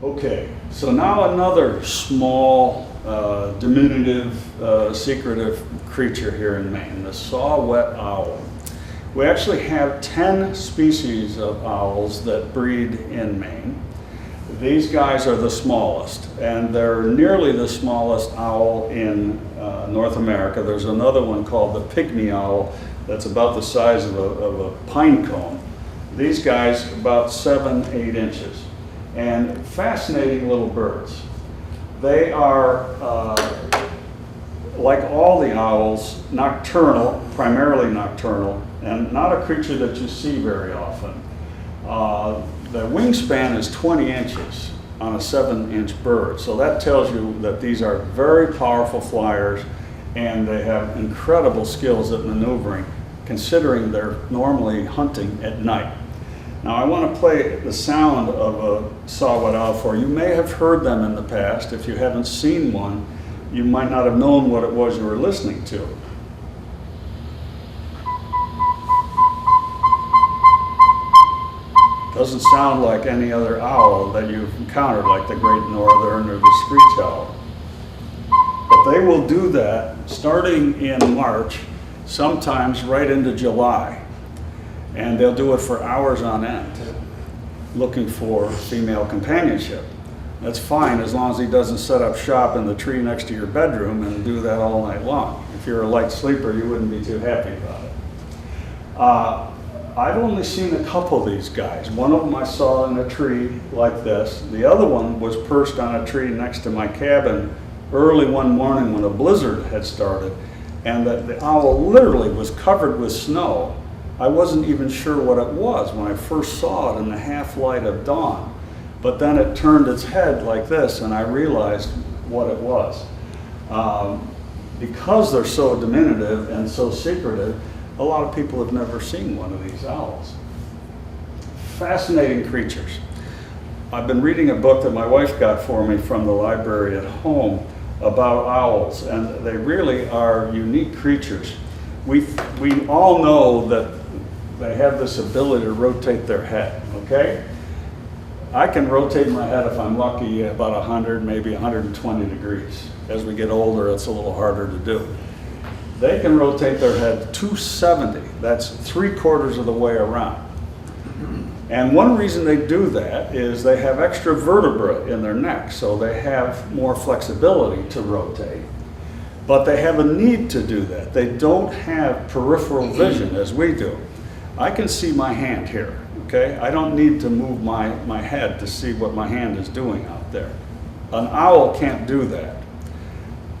Okay, so now another small, diminutive, secretive creature here in Maine, the saw-whet owl. We actually have 10 species of owls that breed in Maine. These guys are the smallest, and they're nearly the smallest owl in North America. There's another one called the pygmy owl that's about the size of a pine cone. These guys about 7-8 inches. And fascinating little birds. They are, like all the owls, nocturnal, primarily nocturnal, and not a creature that you see very often. The wingspan is 20 inches on a 7-inch bird, so that tells you that these are very powerful flyers, and they have incredible skills at maneuvering, considering they're normally hunting at night. Now I want to play the sound of a saw-whet owl for you. You may have heard them in the past. If you haven't seen one, you might not have known what it was you were listening to. Doesn't sound like any other owl that you've encountered, like the great northern or the screech owl. But they will do that starting in March, sometimes right into July. And they'll do it for hours on end, looking for female companionship. That's fine as long as he doesn't set up shop in the tree next to your bedroom and do that all night long. If you're a light sleeper, you wouldn't be too happy about it. I've only seen a couple of these guys. One of them I saw in a tree like this. The other one was perched on a tree next to my cabin early one morning when a blizzard had started, and the owl literally was covered with snow. I wasn't even sure what it was when I first saw it in the half light of dawn, but then it turned its head like this and I realized what it was. Because they're so diminutive and so secretive, a lot of people have never seen one of these owls. Fascinating creatures. I've been reading a book that my wife got for me from the library at home about owls, and they really are unique creatures. We all know that they have this ability to rotate their head, okay? I can rotate my head if I'm lucky about 100, maybe 120 degrees. As we get older, it's a little harder to do. They can rotate their head 270. That's 3/4 of the way around. And one reason they do that is they have extra vertebrae in their neck, so they have more flexibility to rotate. But they have a need to do that. They don't have peripheral vision as we do. I can see my hand here, okay? I don't need to move my head to see what my hand is doing out there. An owl can't do that.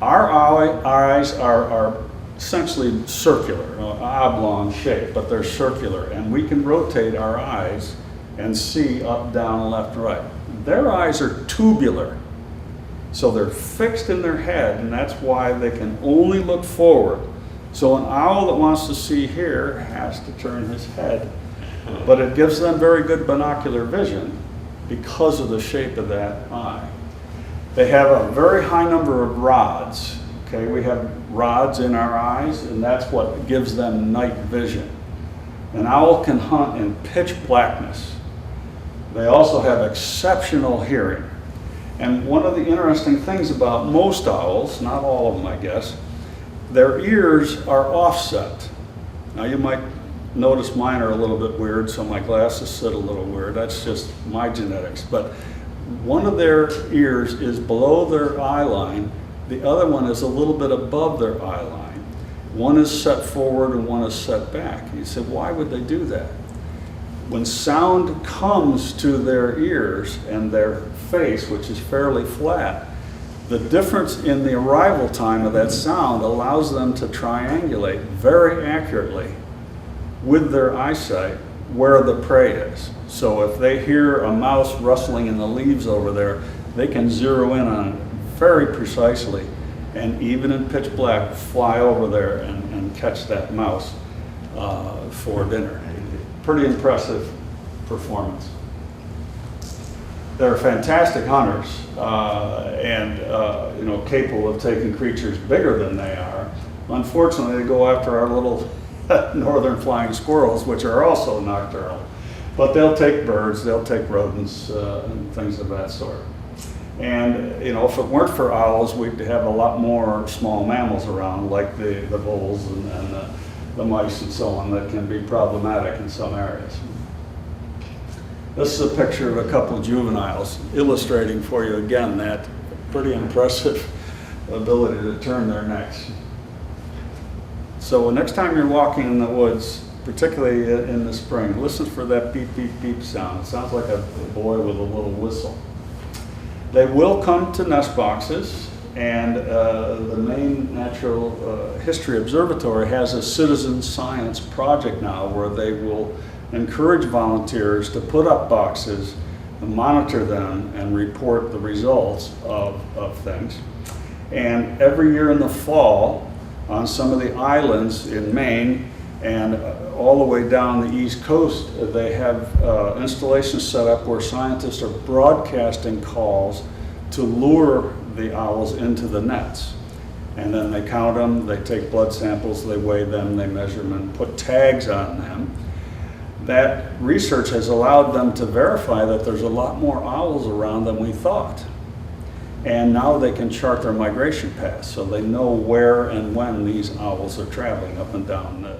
Our eyes are essentially circular, oblong shape, but they're circular, and we can rotate our eyes and see up, down, left, right. Their eyes are tubular, so they're fixed in their head, and that's why they can only look forward. So an owl that wants to see here has to turn his head, but it gives them very good binocular vision because of the shape of that eye. They have a very high number of rods. Okay, we have rods in our eyes, and that's what gives them night vision. An owl can hunt in pitch blackness. They also have exceptional hearing. And one of the interesting things about most owls, not all of them I guess, their ears are offset. Now you might notice mine are a little bit weird, so my glasses sit a little weird. That's just my genetics. But one of their ears is below their eye line. The other one is a little bit above their eye line. One is set forward and one is set back. You say, why would they do that? When sound comes to their ears and their face, which is fairly flat, the difference in the arrival time of that sound allows them to triangulate very accurately with their eyesight where the prey is. So if they hear a mouse rustling in the leaves over there, they can zero in on it very precisely, and even in pitch black, fly over there and catch that mouse for dinner. Pretty impressive performance. They're fantastic hunters and capable of taking creatures bigger than they are. Unfortunately, they go after our little northern flying squirrels, which are also nocturnal. But they'll take birds, they'll take rodents, and things of that sort. And you know, if it weren't for owls, we'd have a lot more small mammals around, like the voles and the mice and so on, that can be problematic in some areas. This is a picture of a couple juveniles, illustrating for you again that pretty impressive ability to turn their necks. So next time you're walking in the woods, particularly in the spring, listen for that beep, beep, beep sound. It sounds like a boy with a little whistle. They will come to nest boxes, and the Maine Natural History Observatory has a citizen science project now where they will encourage volunteers to put up boxes and monitor them and report the results of things. And every year in the fall, on some of the islands in Maine and all the way down the East Coast, they have installations set up where scientists are broadcasting calls to lure the owls into the nets. And then they count them, they take blood samples, they weigh them, they measure them, and put tags on them. That research has allowed them to verify that there's a lot more owls around than we thought. And now they can chart their migration paths, so they know where and when these owls are traveling up and down the